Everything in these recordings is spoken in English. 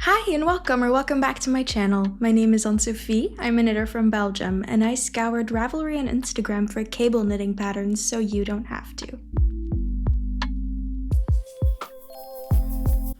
Hi and welcome back to my channel. My name is Anne-Sophie, I'm a knitter from Belgium, and I scoured Ravelry on Instagram for cable knitting patterns so you don't have to.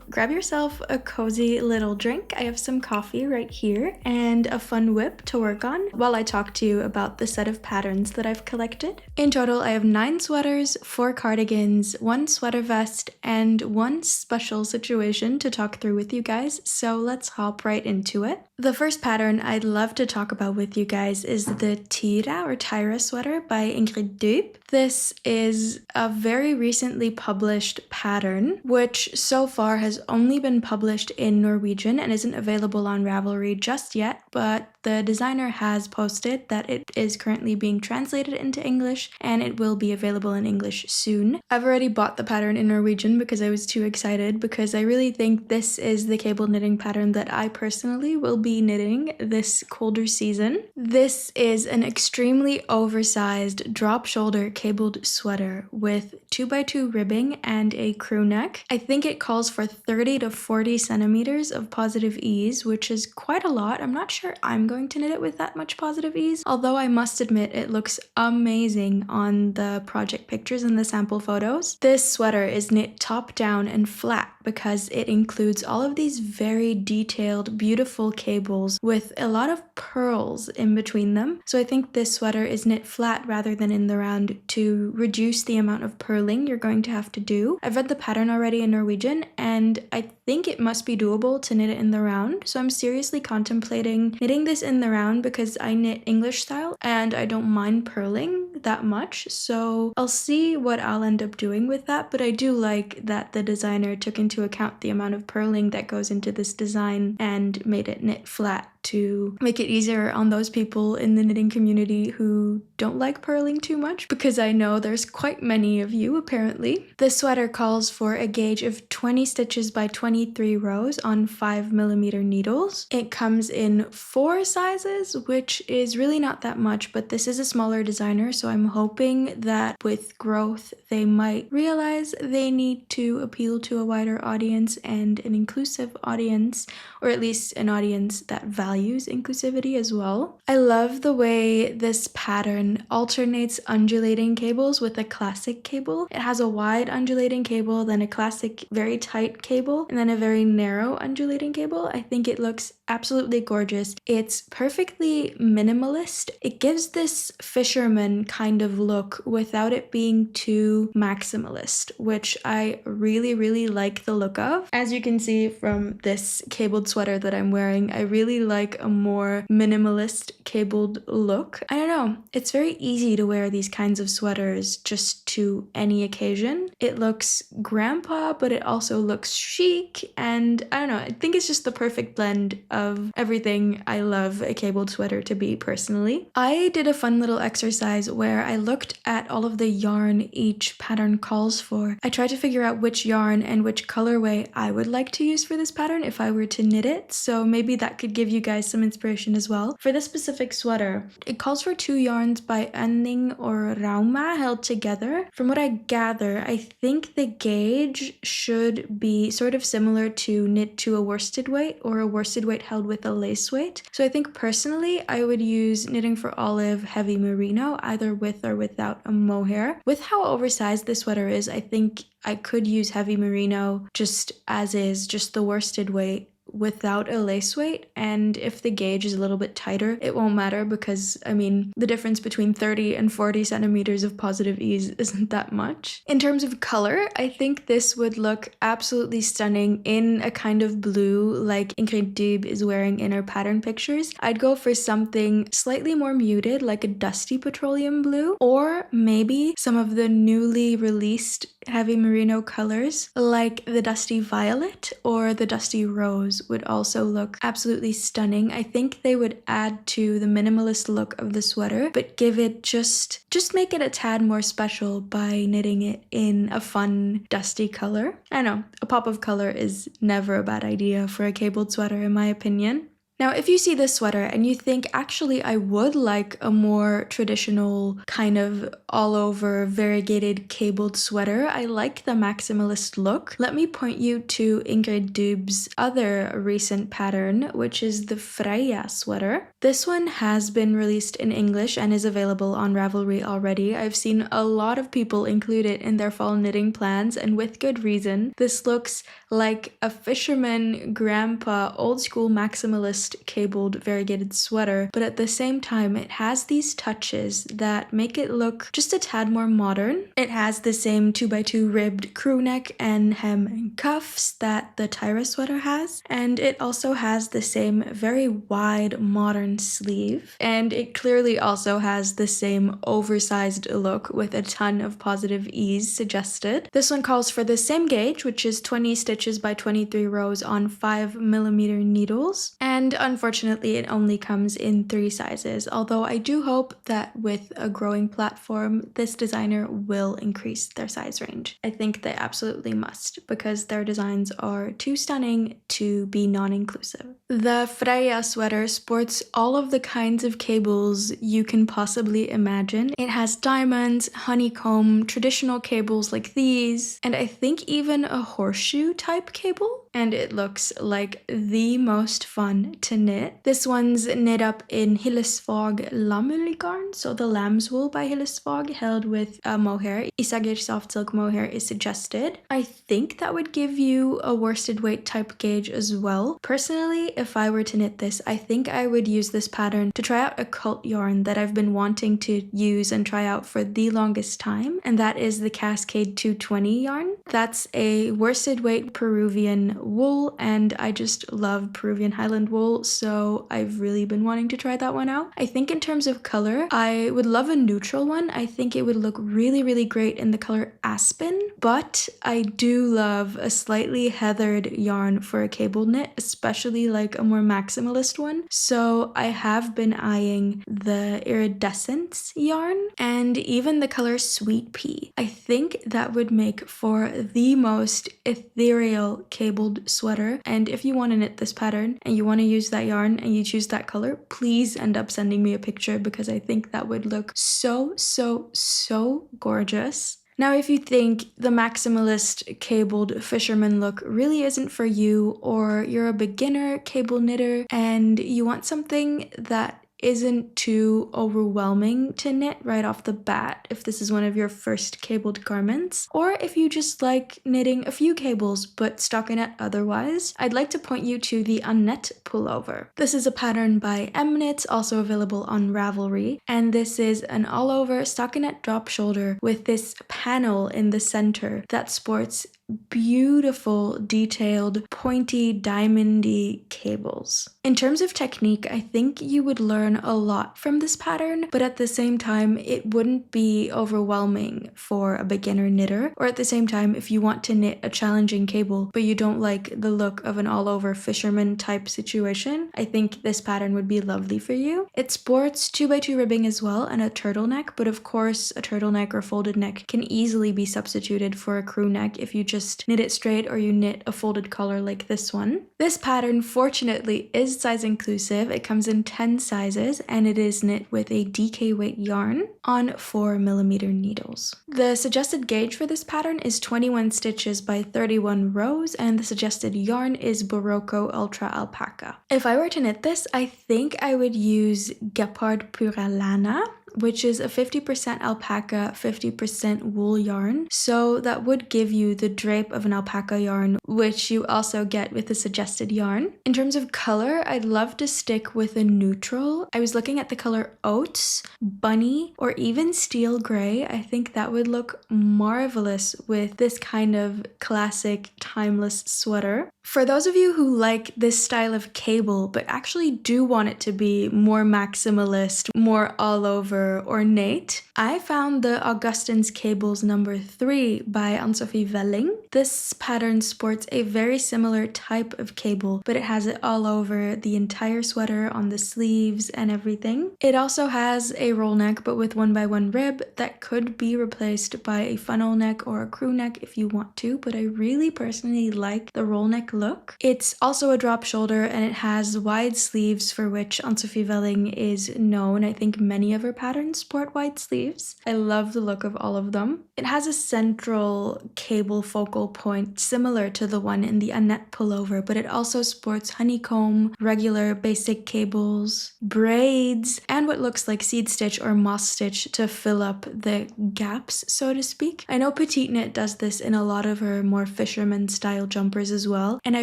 Grab yourself a cozy little drink. I have some coffee right here and a fun whip to work on while I talk to you about the set of patterns that I've collected. In total, I have 9 sweaters, 4 cardigans, 1 sweater vest, and 1 special situation to talk through with you guys, so let's hop right into it. The first pattern I'd love to talk about with you guys is the TYRA sweater by Ingrid. This is a very recently published pattern, which so far has only been published in Norwegian and isn't available on Ravelry just yet, but the designer has posted that it is currently being translated into English and it will be available in English soon. I've already bought the pattern in Norwegian because I was too excited, because I really think this is the cable knitting pattern that I personally will be knitting this colder season. This is an extremely oversized drop shoulder cabled sweater with 2x2 ribbing and a crew neck. I think it calls for 30 to 40 centimeters of positive ease, which is quite a lot. I'm not sure I'm going to knit it with that much positive ease, although I must admit it looks amazing on the project pictures and the sample photos. This sweater is knit top down and flat because it includes all of these very detailed, beautiful cables with a lot of pearls in between them. So I think this sweater is knit flat rather than in the round to reduce the amount of purling you're going to have to do. I've read the pattern already in Norwegian and I think it must be doable to knit it in the round. So I'm seriously contemplating knitting this in the round because I knit English style and I don't mind purling that much. So I'll see what I'll end up doing with that, but I do like that the designer took into account the amount of purling that goes into this design and made it knit flat to make it easier on those people in the knitting community who don't like purling too much, because I know there's quite many of you apparently. This sweater calls for a gauge of 20 stitches by 23 rows on 5mm needles. It comes in 4 sizes, which is really not that much, but this is a smaller designer, so I'm hoping that with growth they might realize they need to appeal to a wider audience and an inclusive audience, or at least an audience that values inclusivity as well. I love the way this pattern alternates undulating cables with a classic cable. It has a wide undulating cable, then a classic very tight cable, and then a very narrow undulating cable. I think it looks absolutely gorgeous. It's perfectly minimalist. It gives this fisherman kind of look without it being too maximalist, which I really like the look of. As you can see from this cabled sweater that I'm wearing, I really like a more minimalist cabled look. I don't know, it's very easy to wear these kinds of sweaters just to any occasion. It looks grandpa, but it also looks chic, and I don't know, I think it's just the perfect blend of everything I love a cabled sweater to be personally. I did a fun little exercise where I looked at all of the yarn each pattern calls for. I tried to figure out which yarn and which colorway I would like to use for this pattern if I were to knit it, so maybe that could give you guys some inspiration as well. For this specific sweater, it calls for 2 yarns by ending or rauma held together. From what I gather, I think the gauge should be sort of similar to knit to a worsted weight or a worsted weight held with a lace weight. So I think personally I would use Knitting for Olive Heavy Merino, either with or without a mohair. With how oversized this sweater is, I think I could use Heavy Merino just as is, just the worsted weight without a lace weight, and if the gauge is a little bit tighter it won't matter, because I mean the difference between 30 and 40 centimeters of positive ease isn't that much. In terms of color, I think this would look absolutely stunning in a kind of blue like Ingrid is wearing in her pattern pictures. I'd go for something slightly more muted like a dusty petroleum blue, or maybe some of the newly released Heavy Merino colors like the dusty violet or the dusty rose would also look absolutely stunning. I think they would add to the minimalist look of the sweater, but give it just make it a tad more special by knitting it in a fun dusty color. I know, a pop of color is never a bad idea for a cabled sweater in my opinion. Now, if you see this sweater and you think, actually, I would like a more traditional kind of all over variegated cabled sweater, I like the maximalist look, let me point you to Ingrid Dub's other recent pattern, which is the FRØYA sweater. This one has been released in English and is available on Ravelry already. I've seen a lot of people include it in their fall knitting plans, and with good reason. This looks like a fisherman grandpa old school maximalist cabled variegated sweater, but at the same time it has these touches that make it look just a tad more modern. It has the same 2x2 ribbed crew neck and hem and cuffs that the TYRA sweater has, and it also has the same very wide modern sleeve, and it clearly also has the same oversized look with a ton of positive ease suggested. This one calls for the same gauge, which is 20 stitches by 23 rows on 5mm needles, and unfortunately it only comes in 3 sizes, although I do hope that with a growing platform this designer will increase their size range. I think they absolutely must, because their designs are too stunning to be non-inclusive. The FRØYA sweater sports all of the kinds of cables you can possibly imagine. It has diamonds, honeycomb, traditional cables like these, and I think even a horseshoe type cable, and it looks like the most fun to knit. This one's knit up in Hillesvåg lammull garn, so the lamb's wool by Hillesvåg held with mohair. Isagir soft silk mohair is suggested. I think that would give you a worsted weight type gauge as well. Personally, if I were to knit this, I think I would use this pattern to try out a cult yarn that I've been wanting to use and try out for the longest time, and that is the Cascade 220 yarn. That's a worsted weight Peruvian wool, and I just love Peruvian Highland wool, so I've really been wanting to try that one out. I think in terms of color, I would love a neutral one. I think it would look really, really great in the color Aspen, but I do love a slightly heathered yarn for a cable knit, especially like a more maximalist one. So I have been eyeing the iridescence yarn and even the color Sweet Pea. I think that would make for the most ethereal cabled sweater, and if you want to knit this pattern and you want to use that yarn and you choose that color, please end up sending me a picture, because I think that would look so, so, so gorgeous. Now, if you think the maximalist cabled fisherman look really isn't for you, or you're a beginner cable knitter and you want something that isn't too overwhelming to knit right off the bat, if this is one of your first cabled garments, or if you just like knitting a few cables but stockinette otherwise, I'd like to point you to the ANNETTE pullover. This is a pattern by MKnits, also available on Ravelry, and this is an all-over stockinette drop shoulder with this panel in the center that sports beautiful, detailed, pointy, diamondy cables. In terms of technique, I think you would learn a lot from this pattern, but at the same time, it wouldn't be overwhelming for a beginner knitter, or at the same time, if you want to knit a challenging cable, but you don't like the look of an all-over fisherman type situation, I think this pattern would be lovely for you. It sports 2x2 ribbing as well and a turtleneck, but of course, a turtleneck or folded neck can easily be substituted for a crew neck if you just knit it straight or you knit a folded collar like this one. This pattern fortunately is size inclusive. It comes in 10 sizes and it is knit with a DK weight yarn on 4mm needles. The suggested gauge for this pattern is 21 stitches by 31 rows, and the suggested yarn is Barocco Ultra Alpaca. If I were to knit this, I think I would use Gepard Pura Lana, which is a 50% alpaca, 50% wool yarn. So that would give you the drape of an alpaca yarn, which you also get with the suggested yarn. In terms of color, I'd love to stick with a neutral. I was looking at the color Oats, Bunny, or even Steel Gray. I think that would look marvelous with this kind of classic timeless sweater. For those of you who like this style of cable but actually do want it to be more maximalist, more all over, ornate, I found the Augustin's Cables No. 3 by Anne-Sophie Velling. This pattern sports a very similar type of cable, but it has it all over the entire sweater, on the sleeves and everything. It also has a roll neck, but with 1x1 rib that could be replaced by a funnel neck or a crew neck if you want to, but I really personally like the roll neck look. It's also a drop shoulder and it has wide sleeves, for which ANNE-sophie velling is known. I think many of her patterns sport wide sleeves. I love the look of all of them. It has a central cable focal point similar to the one in the Annette pullover, but it also sports honeycomb, regular basic cables, braids, and what looks like seed stitch or moss stitch to fill up the gaps, so to speak. I know Petite Knit does this in a lot of her more fisherman style jumpers as well, and I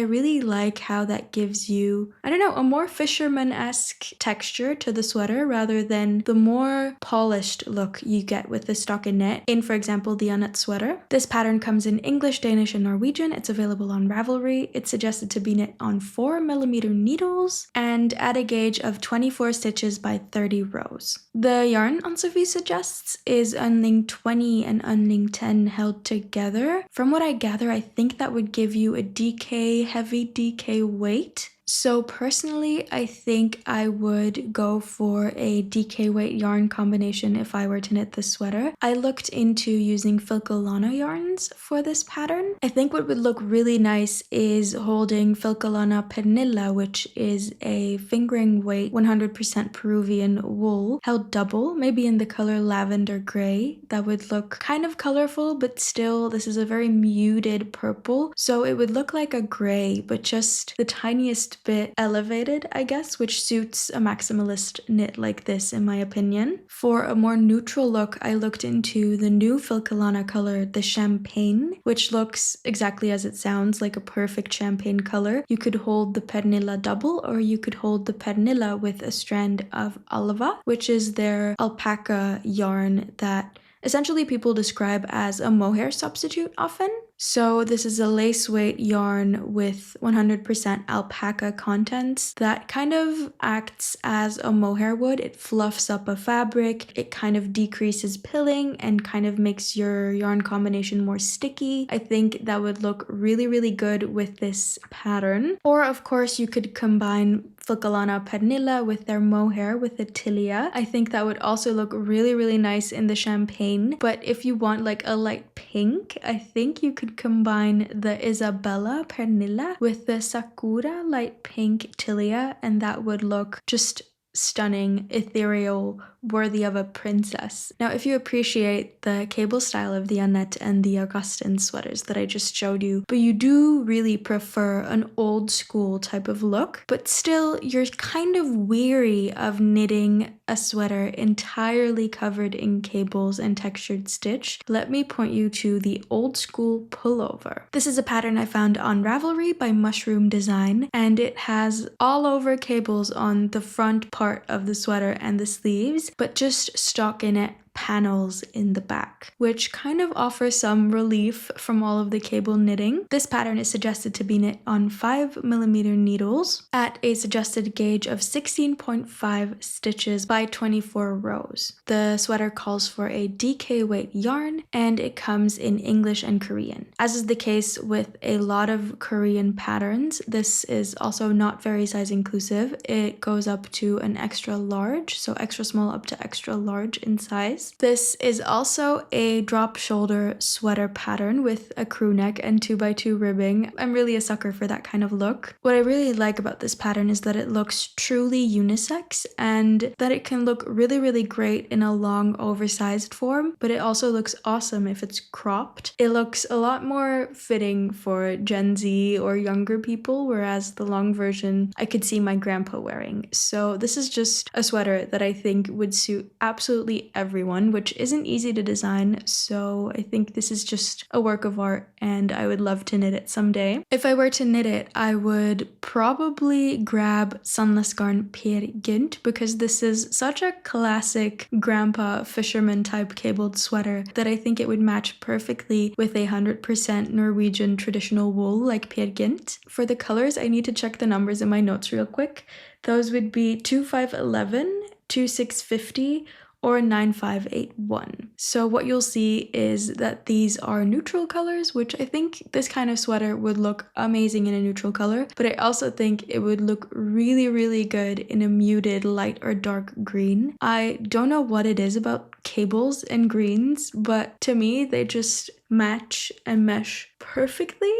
really like how that gives you, I don't know, a more fisherman-esque texture to the sweater rather than the more polished look you get with the stockinette in, for example, the Annette sweater. This pattern comes in English, Danish, and Norwegian. It's available on Ravelry. It's suggested to be knit on 4mm needles and at a gauge of 24 stitches by 30 rows. The yarn ANNE-sophie suggests is unling 20 and unling 10 held together. From what I gather, I think that would give you a DK, heavy DK weight. So personally, I think I would go for a DK weight yarn combination if I were to knit this sweater. I looked into using Filcolana yarns for this pattern. I think what would look really nice is holding Filcolana pernilla, which is a fingering weight 100% Peruvian wool, held double, maybe in the color lavender gray. That would look kind of colorful, but still this is a very muted purple. So it would look like a gray, but just the tiniest bit elevated, I guess, which suits a maximalist knit like this in my opinion. For a more neutral look, I looked into the new Filcolana color, the champagne, which looks exactly as it sounds, like a perfect champagne color. You could hold the pernilla double, or you could hold the pernilla with a strand of alva, which is their alpaca yarn that essentially people describe as a mohair substitute often. So this is a lace weight yarn with 100% alpaca contents that kind of acts as a mohair would. It fluffs up a fabric, it kind of decreases pilling and kind of makes your yarn combination more sticky. I think that would look really, really good with this pattern. Or of course you could combine Filcolana pernilla with their mohair with the tilia. I think that would also look really, really nice in the champagne. But if you want like a light pink, I think you could combine the Isabella pernilla with the Sakura light pink tilia, and that would look just stunning, ethereal, worthy of a princess. Now, if you appreciate the cable style of the Annette and the Augustins sweaters that I just showed you, but you do really prefer an old school type of look, but still you're kind of weary of knitting a sweater entirely covered in cables and textured stitch, let me point you to the old school pullover. This is a pattern I found on Ravelry by Mushroom Design, and it has all over cables on the front part of the sweater and the sleeves, but just stockinette panels in the back, which kind of offer some relief from all of the cable knitting. This pattern is suggested to be knit on 5mm needles at a suggested gauge of 16.5 stitches by 24 rows. The sweater calls for a DK weight yarn and it comes in English and Korean. As is the case with a lot of Korean patterns, this is also not very size inclusive. It goes up to an extra large, so extra small up to extra large in size. This is also a drop shoulder sweater pattern with a crew neck and 2x2 ribbing. I'm really a sucker for that kind of look. What I really like about this pattern is that it looks truly unisex and that it can look really, really great in a long oversized form, but it also looks awesome if it's cropped. It looks a lot more fitting for Gen Z or younger people, whereas the long version I could see my grandpa wearing. So this is just a sweater that I think would suit absolutely everyone, which isn't easy to design, so I think this is just a work of art and I would love to knit it someday. If I were to knit it, I would probably grab Sunless Garn Peer Gynt because this is such a classic grandpa fisherman type cabled sweater that I think it would match perfectly with 100% Norwegian traditional wool like Peer Gynt. For the colors, I need to check the numbers in my notes real quick. Those would be 2511, 2650, or 9581. So what you'll see is that these are neutral colors, which I think this kind of sweater would look amazing in a neutral color, but I also think it would look really, really good in a muted light or dark green. I don't know what it is about cables and greens, but to me, they just match and mesh perfectly.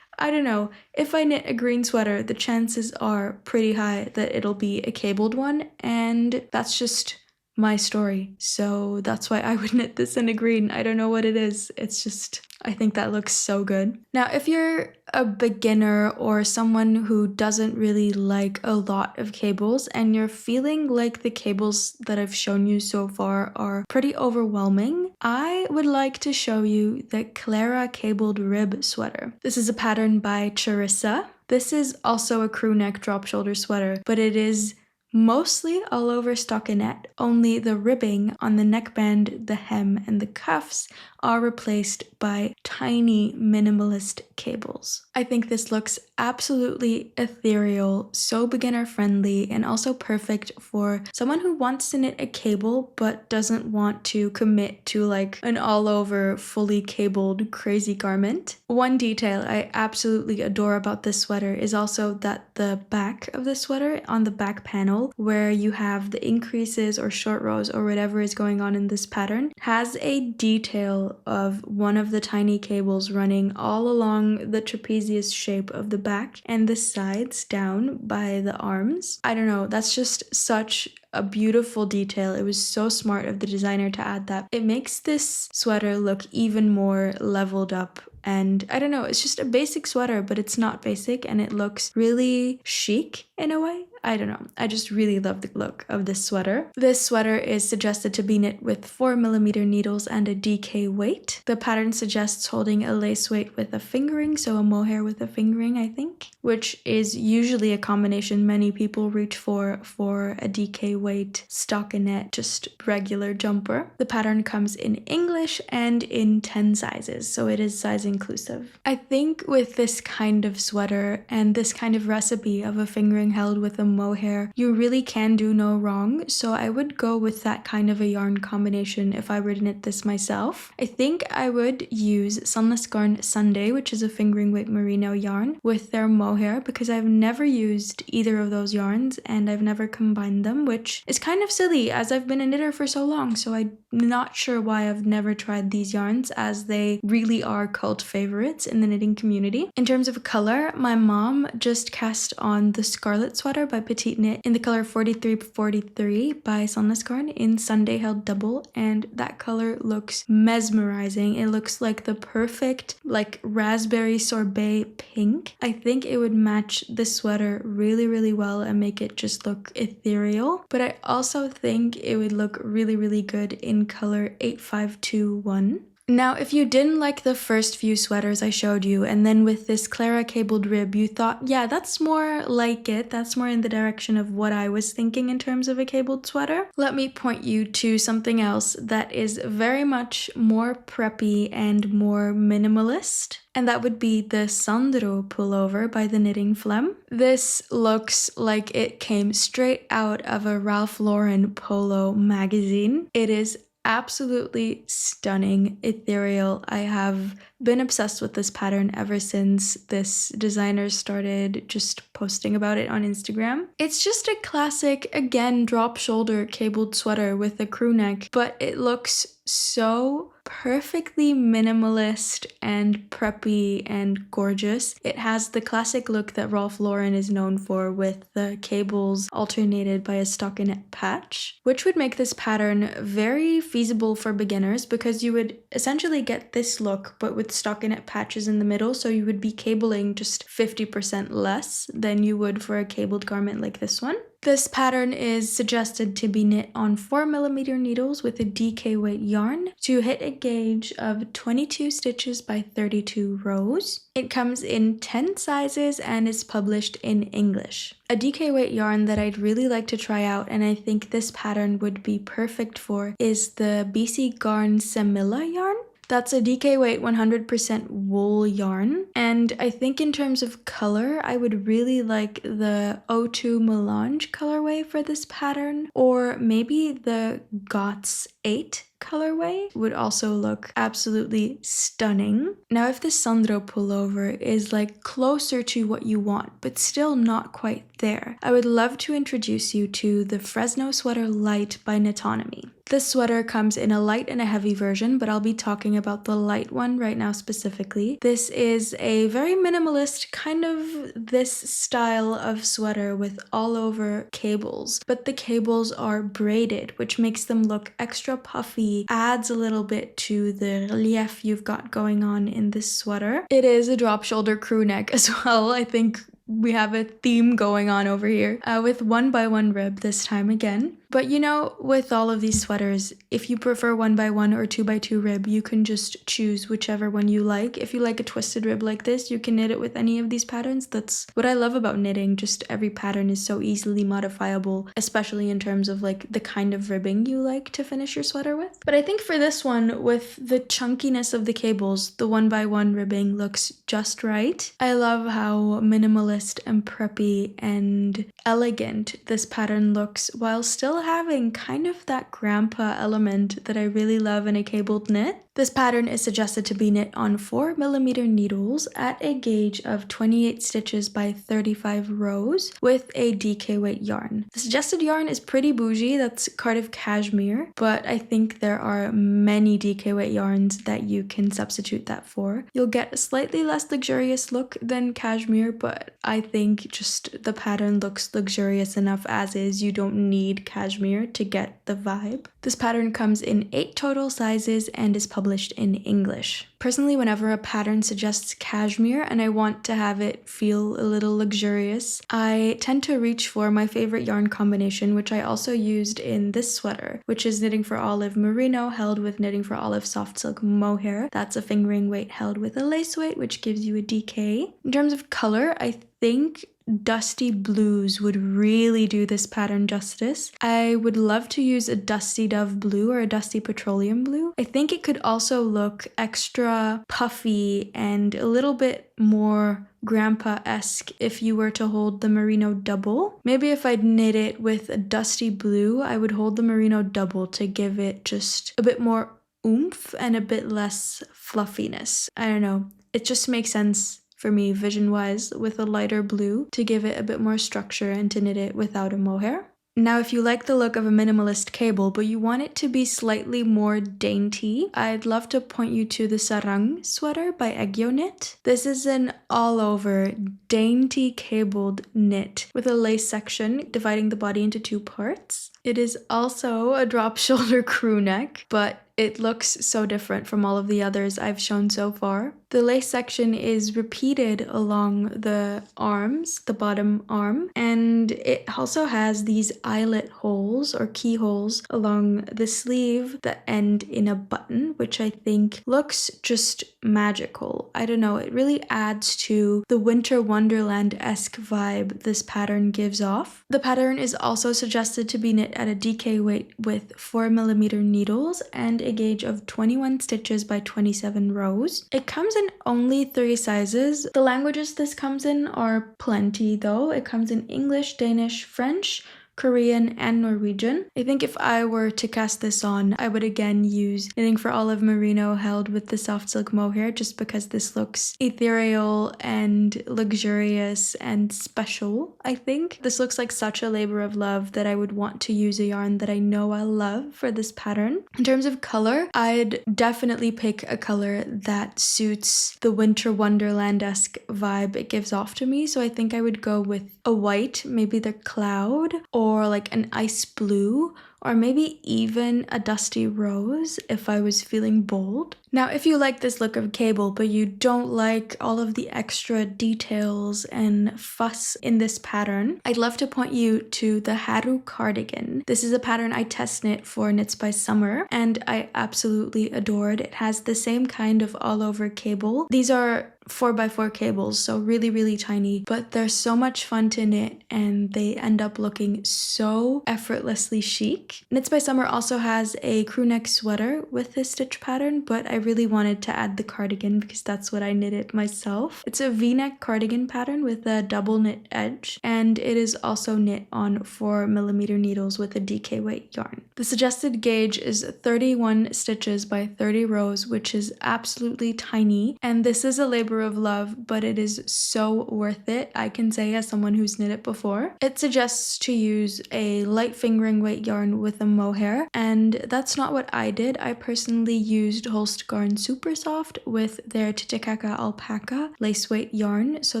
I don't know, if I knit a green sweater, the chances are pretty high that it'll be a cabled one, and that's just my story. So that's why I would knit this in a green. I don't know what it is. It's just, I think that looks so good. Now, if you're a beginner or someone who doesn't really like a lot of cables and you're feeling like the cables that I've shown you so far are pretty overwhelming, I would like to show you the CLARA Cabled Rib Sweater. This is a pattern by Charissa. This is also a crew neck drop shoulder sweater, but it is mostly all over stockinette, only the ribbing on the neckband, the hem, and the cuffs are replaced by tiny minimalist cables. I think this looks absolutely ethereal, so beginner friendly, and also perfect for someone who wants to knit a cable but doesn't want to commit to like an all over fully cabled crazy garment. One detail I absolutely adore about this sweater is also that the back of the sweater, on the back panel where you have the increases or short rows or whatever is going on in this pattern, has a detail of one of the tiny cables running all along the trapezius shape of the back and the sides down by the arms. I don't know, that's just such a beautiful detail. It was so smart of the designer to add that. It makes this sweater look even more leveled up. And I don't know, it's just a basic sweater, but it's not basic and it looks really chic in a way. I don't know, I just really love the look of this sweater. This sweater is suggested to be knit with 4mm needles and a DK weight. The pattern suggests holding a lace weight with a fingering, so a mohair with a fingering, I think, which is usually a combination many people reach for a DK weight stockinette, just regular jumper. The pattern comes in English and in 10 sizes, so it is size inclusive. I think with this kind of sweater and this kind of recipe of a fingering held with a mohair, you really can do no wrong, so I would go with that kind of a yarn combination if I were to knit this myself. I think I would use Sunless Garn Sunday, which is a fingering weight merino yarn, with their mohair because I've never used either of those yarns and I've never combined them, which is kind of silly as I've been a knitter for so long, so I'm not sure why I've never tried these yarns as they really are cult favorites in the knitting community. In terms of color, my mom just cast on the Scarlet Sweater by Petite Knit in the color 4343 by Sunless Garn in Sunday Held Double, and that color looks mesmerizing. It looks like the perfect like raspberry sorbet pink. I think it would match the sweater really, really well and make it just look ethereal, but I also think it would look really, really good in color 8521. Now, if you didn't like the first few sweaters I showed you, and then with this CLARA Cabled Rib, you thought, yeah, that's more like it, that's more in the direction of what I was thinking in terms of a cabled sweater, let me point you to something else that is very much more preppy and more minimalist. And that would be the Sandro Pullover by the Knitting Flem. This looks like it came straight out of a Ralph Lauren polo magazine. It is absolutely stunning, ethereal. I have been obsessed with this pattern ever since this designer started just posting about it on Instagram. It's just a classic, again, drop shoulder cabled sweater with a crew neck, but it looks so perfectly minimalist and preppy and gorgeous. It has the classic look that Ralph Lauren is known for, with the cables alternated by a stockinette patch, which would make this pattern very feasible for beginners because you would essentially get this look but with stockinette patches in the middle, so you would be cabling just 50% less than you would for a cabled garment like this one. This pattern is suggested to be knit on 4mm needles with a DK weight yarn to hit a gauge of 22 stitches by 32 rows. It comes in 10 sizes and is published in English. A DK weight yarn that I'd really like to try out, and I think this pattern would be perfect for, is the BC Garn Semilla yarn. That's a DK weight 100% wool yarn, and I think in terms of color, I would really like the O2 Melange colorway for this pattern, or maybe the GOTS 8 colorway would also look absolutely stunning. Now, if the Sandro pullover is like closer to what you want, but still not quite there, I would love to introduce you to the FRESNO Sweater Light by knitonomy. This sweater comes in a light and a heavy version, but I'll be talking about the light one right now specifically. This is a very minimalist kind of this style of sweater with all over cables, but the cables are braided, which makes them look extra puffy, adds a little bit to the relief you've got going on in this sweater. It is a drop shoulder crew neck as well. I think we have a theme going on over here with 1x1 rib this time again. But you know, with all of these sweaters, if you prefer 1x1 or 2x2 rib, you can just choose whichever one you like. If you like a twisted rib like this, you can knit it with any of these patterns. That's what I love about knitting. Just every pattern is so easily modifiable, especially in terms of like the kind of ribbing you like to finish your sweater with. But I think for this one, with the chunkiness of the cables, the 1x1 ribbing looks just right. I love how minimalist and preppy and elegant this pattern looks while still having kind of that grandpa element that I really love in a cabled knit. This pattern is suggested to be knit on 4mm needles at a gauge of 28 stitches by 35 rows with a DK weight yarn. The suggested yarn is pretty bougie, that's Cardiff Cashmere, but I think there are many DK weight yarns that you can substitute that for. You'll get a slightly less luxurious look than cashmere, but I think just the pattern looks luxurious enough as is. You don't need cashmere to get the vibe. This pattern comes in 8 total sizes and is published in English. Personally, whenever a pattern suggests cashmere and I want to have it feel a little luxurious, I tend to reach for my favorite yarn combination, which I also used in this sweater, which is Knitting for Olive Merino held with Knitting for Olive Soft Silk Mohair. That's a fingering weight held with a lace weight, which gives you a DK. In terms of color, I think dusty blues would really do this pattern justice. I would love to use a dusty dove blue or a dusty petroleum blue. I think it could also look extra puffy and a little bit more grandpa-esque if you were to hold the merino double. Maybe if I'd knit it with a dusty blue, I would hold the merino double to give it just a bit more oomph and a bit less fluffiness. I don't know. It just makes sense for me vision-wise with a lighter blue to give it a bit more structure and to knit it without a mohair. Now, if you like the look of a minimalist cable, but you want it to be slightly more dainty, I'd love to point you to the Sarang sweater by aegyoknit. This is an all-over dainty cabled knit with a lace section dividing the body into 2 parts. It is also a drop shoulder crew neck, but it looks so different from all of the others I've shown so far. The lace section is repeated along the arms, the bottom arm, and it also has these eyelet holes or keyholes along the sleeve that end in a button, which I think looks just magical. I don't know, it really adds to the winter wonderland-esque vibe this pattern gives off. The pattern is also suggested to be knit at a DK weight with 4mm needles and a gauge of 21 stitches by 27 rows. It comes in only 3 sizes. The languages this comes in are plenty though. It comes in English, Danish, French, Korean, and Norwegian. I think if I were to cast this on, I would again use Knitting for Olive Merino held with the soft silk mohair just because this looks ethereal and luxurious and special, I think. This looks like such a labor of love that I would want to use a yarn that I know I'll love for this pattern. In terms of color, I'd definitely pick a color that suits the winter wonderland-esque vibe it gives off to me. So I think I would go with a white, maybe the cloud, or like an ice blue, or maybe even a dusty rose if I was feeling bold. Now, if you like this look of cable, but you don't like all of the extra details and fuss in this pattern, I'd love to point you to the Haru cardigan. This is a pattern I test knit for Knits by Summer, and I absolutely adored. It has the same kind of all-over cable. These are 4x4 cables, so really, really tiny, but they're so much fun to knit and they end up looking so effortlessly chic. Knits by Summer also has a crew neck sweater with this stitch pattern, but I really wanted to add the cardigan because that's what I knitted myself. It's a v-neck cardigan pattern with a double knit edge, and it is also knit on 4mm needles with a DK weight yarn. The suggested gauge is 31 stitches by 30 rows, which is absolutely tiny, and this is a labor of love, but it is so worth it, I can say, as someone who's knit it before. It suggests to use a light fingering weight yarn with a mohair, and that's not what I did. I personally used Holstgarn Super Soft with their Titicaca Alpaca lace weight yarn, so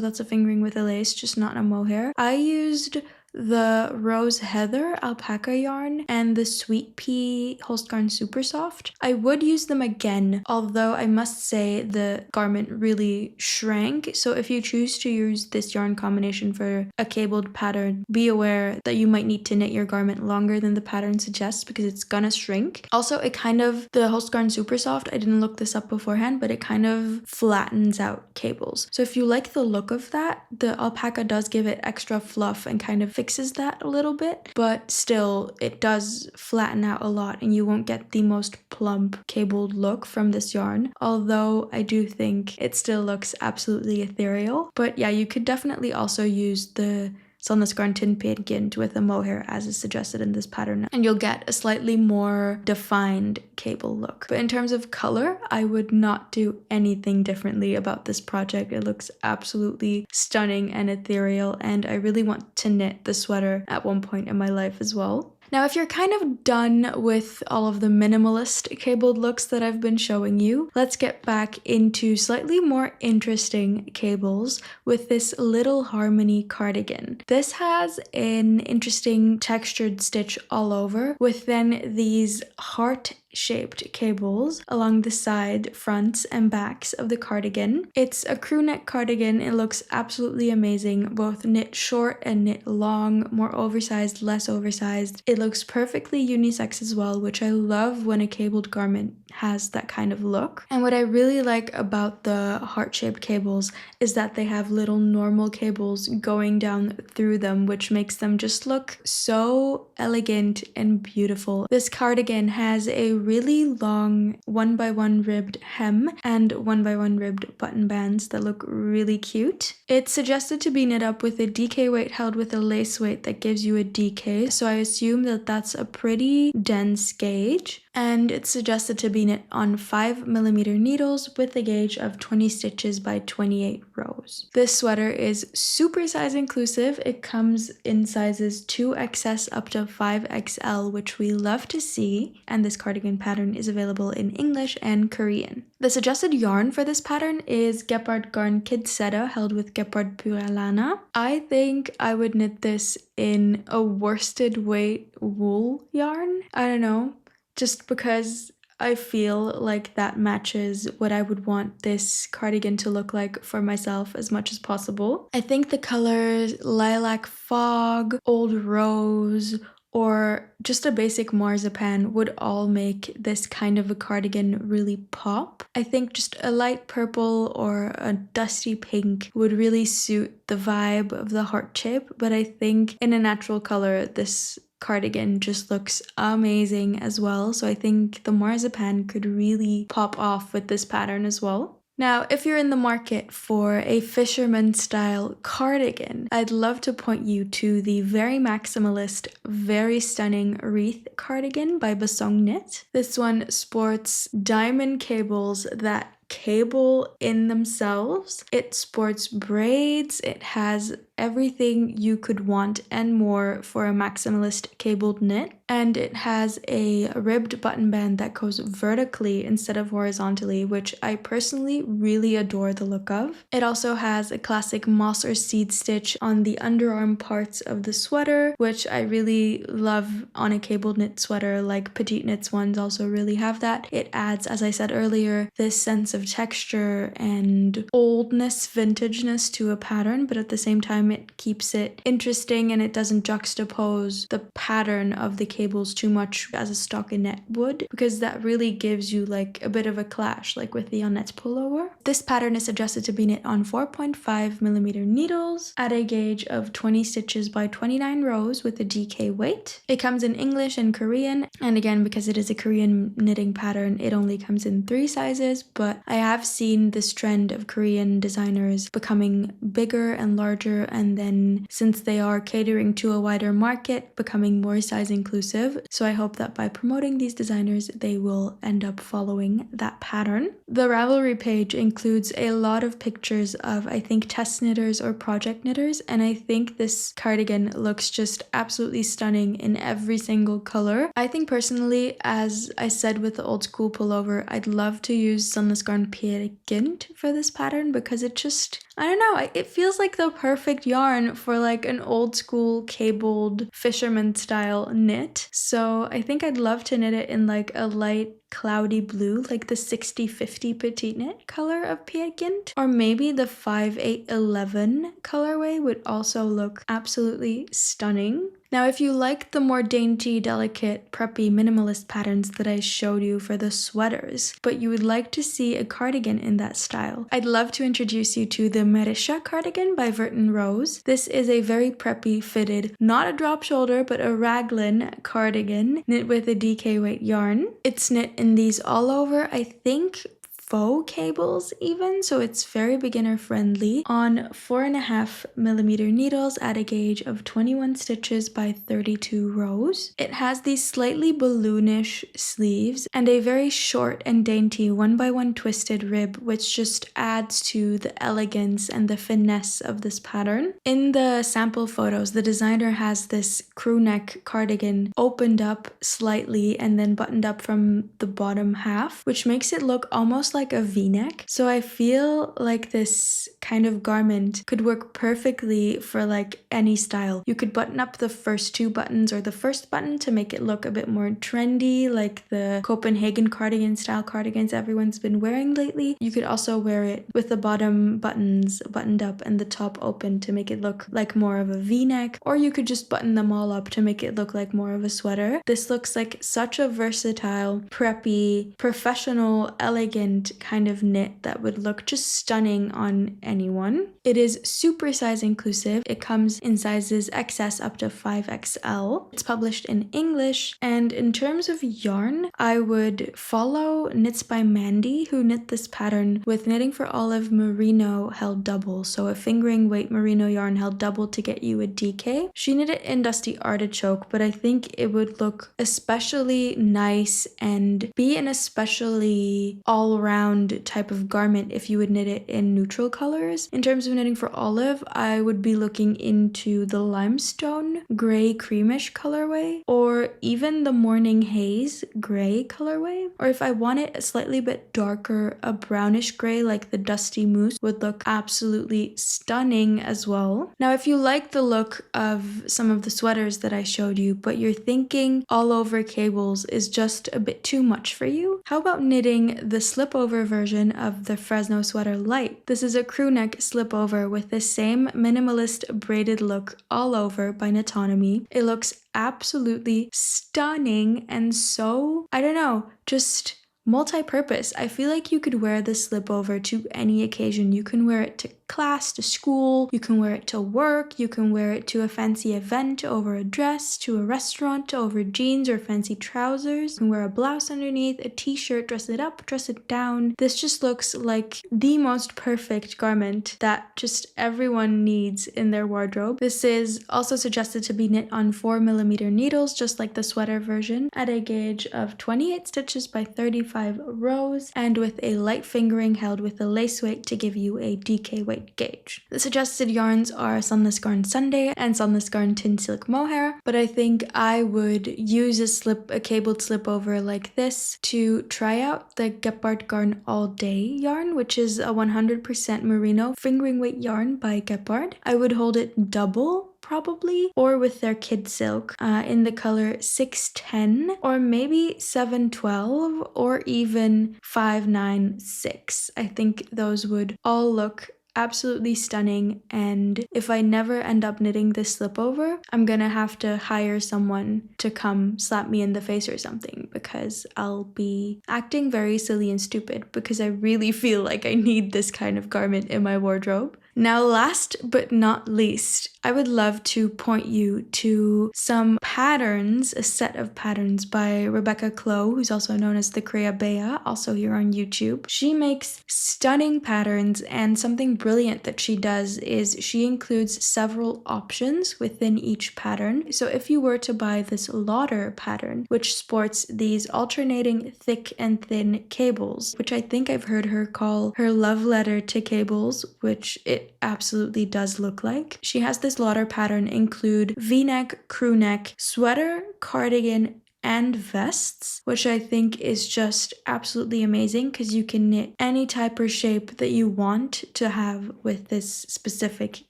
that's a fingering with a lace, just not a mohair. I used the Rose Heather alpaca yarn and the Sweet Pea Holstgarn Super Soft. I would use them again, although I must say the garment really shrank, so if you choose to use this yarn combination for a cabled pattern, be aware that you might need to knit your garment longer than the pattern suggests because it's gonna shrink. Also, the Holstgarn Super Soft, I didn't look this up beforehand, but it kind of flattens out cables. So if you like the look of that, the alpaca does give it extra fluff and kind of fixes that a little bit, but still it does flatten out a lot and you won't get the most plump cabled look from this yarn, although I do think it still looks absolutely ethereal. But yeah, you could definitely also use the Sandnesgarn Tinnpedgint with a mohair as is suggested in this pattern, and you'll get a slightly more defined cable look. But in terms of color, I would not do anything differently about this project. It looks absolutely stunning and ethereal, and I really want to knit the sweater at one point in my life as well. Now, if you're kind of done with all of the minimalist cabled looks that I've been showing you, let's get back into slightly more interesting cables with this Little Harmony cardigan. This has an interesting textured stitch all over, with then these heart-shaped cables along the side, fronts, and backs of the cardigan. It's a crew neck cardigan. It looks absolutely amazing, both knit short and knit long, more oversized, less oversized. It looks perfectly unisex as well, which I love when a cabled garment has that kind of look. And what I really like about the heart-shaped cables is that they have little normal cables going down through them, which makes them just look so elegant and beautiful. This cardigan has a really long 1x1 ribbed hem and 1x1 ribbed button bands that look really cute. It's suggested to be knit up with a DK weight held with a lace weight that gives you a DK, so I assume that that's a pretty dense gauge, and it's suggested to be knit on 5mm needles with a gauge of 20 stitches by 28 rows. This sweater is super size inclusive. It comes in sizes 2XS up to 5XL, which we love to see, and this cardigan pattern is available in English and Korean. The suggested yarn for this pattern is Gepard Garn Kidsetta held with Gepard Pura Lana. I think I would knit this in a worsted weight wool yarn. I don't know, just because I feel like that matches what I would want this cardigan to look like for myself as much as possible. I think the colors Lilac Fog, Old Rose, or just a basic marzipan would all make this kind of a cardigan really pop. I think just a light purple or a dusty pink would really suit the vibe of the heart shape, but I think in a natural color this cardigan just looks amazing as well, so I think the marzipan could really pop off with this pattern as well. Now, if you're in the market for a fisherman style cardigan, I'd love to point you to the very maximalist, very stunning Wreath cardigan by Bosong Knit. This one sports diamond cables that cable in themselves. It sports braids. It has everything you could want and more for a maximalist cabled knit. And it has a ribbed button band that goes vertically instead of horizontally, which I personally really adore the look of. It also has a classic moss or seed stitch on the underarm parts of the sweater, which I really love on a cabled knit sweater, like Petite Knits ones also really have that. It adds, as I said earlier, this sense of texture and oldness, vintageness to a pattern, but at the same time it keeps it interesting and it doesn't juxtapose the pattern of the cables too much as a stockinette would, because that really gives you like a bit of a clash, like with the Annette pullover. This pattern is suggested to be knit on 4.5mm needles at a gauge of 20 stitches by 29 rows with a DK weight. It comes in English and Korean, and again, because it is a Korean knitting pattern, it only comes in 3 sizes, but I have seen this trend of Korean designers becoming bigger and larger and then since they are catering to a wider market, becoming more size inclusive. So I hope that by promoting these designers, they will end up following that pattern. The Ravelry page includes a lot of pictures of, I think, test knitters or project knitters, and I think this cardigan looks just absolutely stunning in every single color. I think personally, as I said with the old school pullover, I'd love to use Sunless Garn Peer Gynt for this pattern because it just, I don't know, it feels like the perfect yarn for like an old school cabled fisherman style knit. So I think I'd love to knit it in like a light cloudy blue, like the 6050 petite knit color of Peer Gynt, or maybe the 5811 colorway would also look absolutely stunning. Now, if you like the more dainty, delicate, preppy, minimalist patterns that I showed you for the sweaters, but you would like to see a cardigan in that style, I'd love to introduce you to the MARYSIA cardigan by Vert and Rose. This is a very preppy, fitted, not a drop shoulder, but a raglan cardigan knit with a DK weight yarn. It's knit in these all over, I think, faux cables even, so it's very beginner friendly, on 4.5mm needles at a gauge of 21 stitches by 32 rows. It has these slightly balloonish sleeves and a very short and dainty 1x1 twisted rib, which just adds to the elegance and the finesse of this pattern. In the sample photos, the designer has this crew neck cardigan opened up slightly and then buttoned up from the bottom half, which makes it look almost like a v-neck. So I feel like this kind of garment could work perfectly for like any style. You could button up the first two buttons or the first button to make it look a bit more trendy, like the Copenhagen cardigan style cardigans everyone's been wearing lately. You could also wear it with the bottom buttons buttoned up and the top open to make it look like more of a v-neck, or you could just button them all up to make it look like more of a sweater. This looks like such a versatile, preppy, professional, elegant kind of knit that would look just stunning on anyone. It is super size inclusive. It comes in sizes XS up to 5XL. It's published in English, and in terms of yarn, I would follow Knits by Mandy, who knit this pattern with Knitting for Olive merino held double, so a fingering weight merino yarn held double to get you a DK. She knit it in Dusty Artichoke, but I think it would look especially nice and be an especially all-round type of garment if you would knit it in neutral colors. In terms of Knitting for Olive, I would be looking into the limestone gray creamish colorway, or even the morning haze gray colorway. Or if I want it a slightly bit darker, a brownish gray like the Dusty Moose would look absolutely stunning as well. Now, if you like the look of some of the sweaters that I showed you, but you're thinking all over cables is just a bit too much for you, how about knitting the slipover version of the FRESNO Sweater Light? This is a crew neck slipover with the same minimalist braided look all over by knitonomy. It looks absolutely stunning and so, I don't know, just multi-purpose. I feel like you could wear this slipover to any occasion. You can wear it to class, to school, you can wear it to work, you can wear it to a fancy event over a dress, to a restaurant over jeans or fancy trousers. You can wear a blouse underneath, a t-shirt, dress it up, dress it down. This just looks like the most perfect garment that just everyone needs in their wardrobe. This is also suggested to be knit on 4mm needles, just like the sweater version, at a gauge of 28 stitches by 35 rows, and with a light fingering held with a lace weight to give you a DK weight gauge. The suggested yarns are Sunless Garn Sunday and Sunless Garn Tin Silk Mohair, but I think I would use a cabled slipover like this to try out the Gepard Garn All Day yarn, which is a 100% merino fingering weight yarn by Gepard. I would hold it double probably, or with their kid silk in the color 610 or maybe 712 or even 596. I think those would all look absolutely stunning, and if I never end up knitting this slipover, I'm gonna have to hire someone to come slap me in the face or something, because I'll be acting very silly and stupid because I really feel like I need this kind of garment in my wardrobe. Now, last but not least, I would love to point you to some patterns, a set of patterns by Rebecca Clow, who's also known as the Creabea, also here on YouTube. She makes stunning patterns, and something brilliant that she does is she includes several options within each pattern. So if you were to buy this Lauder pattern, which sports these alternating thick and thin cables, which I think I've heard her call her love letter to cables, which it absolutely does look like. She has this Lauder pattern include v-neck, crew neck, sweater, cardigan, and vests, which I think is just absolutely amazing because you can knit any type or shape that you want to have with this specific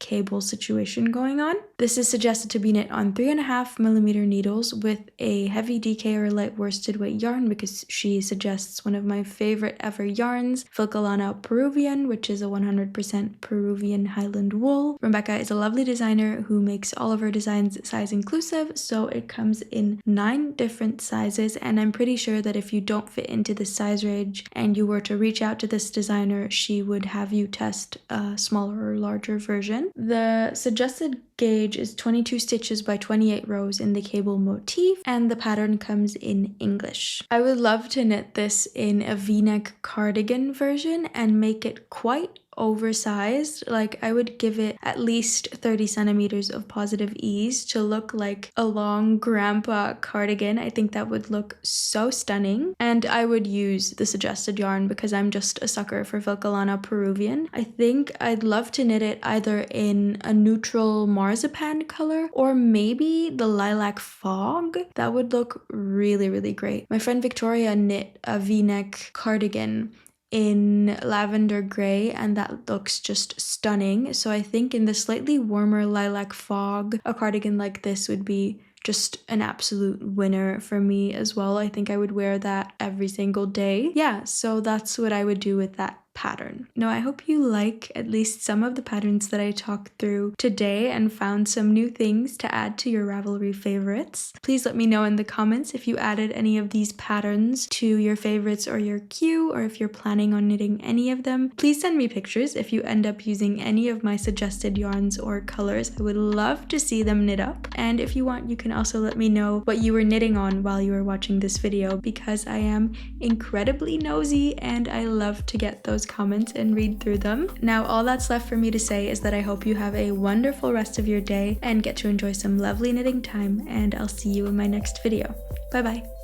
cable situation going on. This is suggested to be knit on 3.5mm needles with a heavy DK or light worsted weight yarn, because she suggests one of my favorite ever yarns, Filcolana Peruvian, which is a 100% Peruvian Highland wool. Rebecca is a lovely designer who makes all of her designs size inclusive, so it comes in 9 different sizes, and I'm pretty sure that if you don't fit into this size range and you were to reach out to this designer, she would have you test a smaller or larger version. The suggested gauge is 22 stitches by 28 rows in the cable motif, and the pattern comes in English. I would love to knit this in a v-neck cardigan version and make it quite oversized. Like, I would give it at least 30 centimeters of positive ease to look like a long grandpa cardigan. I think that would look so stunning, and I would use the suggested yarn because I'm just a sucker for Filcolana Peruvian. I think I'd love to knit it either in a neutral marzipan color or maybe the lilac fog. That would look really, really great. My friend Victoria knit a v-neck cardigan in lavender gray, and that looks just stunning. So I think in the slightly warmer lilac fog, a cardigan like this would be just an absolute winner for me as well. I think I would wear that every single day. Yeah, so that's what I would do with that pattern. Now, I hope you like at least some of the patterns that I talked through today and found some new things to add to your Ravelry favorites. Please let me know in the comments if you added any of these patterns to your favorites or your queue, or if you're planning on knitting any of them. Please send me pictures if you end up using any of my suggested yarns or colors. I would love to see them knit up. And if you want, you can also let me know what you were knitting on while you were watching this video, because I am incredibly nosy and I love to get those comments and read through them. Now, all that's left for me to say is that I hope you have a wonderful rest of your day and get to enjoy some lovely knitting time, and I'll see you in my next video. Bye bye.